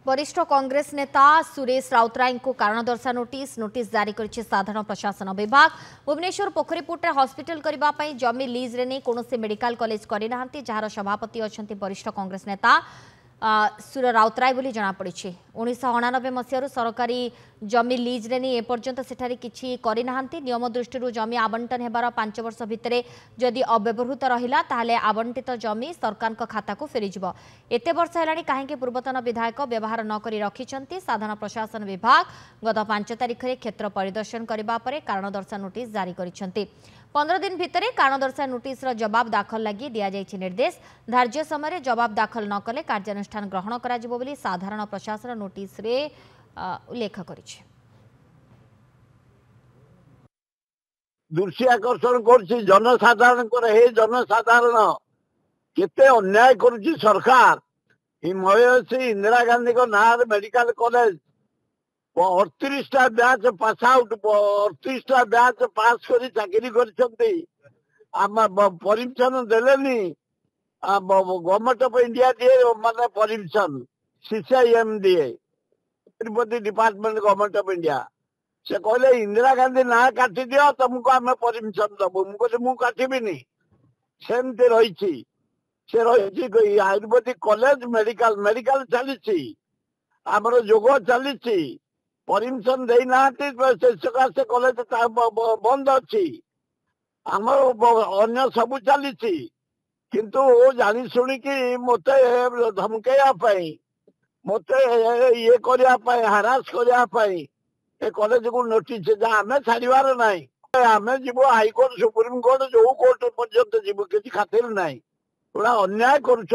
वरिष्ठ कांग्रेस नेता सुरेश राउतराय को कारण दर्शा नोटिस जारी करिछि साधारण प्रशासन विभाग। भुवनेश्वर पोखरीपुट हॉस्पिटल करने जमी लीज रे नहीं कौन मेडिकल कॉलेज करना जार सभापति अच्छा वरिष्ठ कांग्रेस नेता सुर राउतराय बोली जनापड़ी। 1999 मसीह सरकारी जमी लीज रे नहीं एपर्यंत सेठारे किछि करना नियम दृष्टि जमी आवंटन हेबार 5 वर्ष भितर जदि अव्यवहृत रहिला ताहाले आवंटित जमी सरकार खाता को फेरीजिव। एते वर्ष हेलाणी काहेकि पूर्वतन विधायक व्यवहार न करी रखिछंती। साधारण प्रशासन विभाग गत 5 तारिख रे क्षेत्र परिदर्शन करबा परे कारण दर्शा नोटिस जारी करिछंती। 15 दिन भितर कारण दर्शा नोटिस जवाब दाखल लगी दिया जायछि निर्देश। धार्य समय जवाब दाखल न कले कार्यानुष्ठान ग्रहण कराजिबो बोली साधारण प्रशासन नोटिस रे उल्लेख करिछि। दृष्टि आकर्षण कर जनसाधारण हे जनसाधारण केते अन्याय करुछि सरकार। महिषी इंदिरा गांधी को नाम मेडिकल कॉलेज 38टा बैच पास आउट 38टा बैच पास करी चाकरी करछंती। परमिशन देलेनी गवर्नमेंट ऑफ इंडिया दिए माने परमिशन सीसीआईएम दिए Tirupati department government of India से कहले इंदिरा गांधी ना काटी दियो तुमको आम परमिशन दबु मु काटबिनी सेमती रही से रही आयुर्वेदिक कॉलेज मेडिकल मेडिकल चली आमर जोग चली परमिशन देना से कॉलेज बंद अच्छी आमर अन्य सबू चली किंतु जानी शुणिकी मत धमकई मत ये करने हारास करने कॉलेज को नोटिस आम छाड़ार ना आम जीव हाइकोर्ट सुप्रीमकोर्ट जो कोर्ट पर्यंत जीव किसी खातिर ना थोड़ा अन्याय करुँच।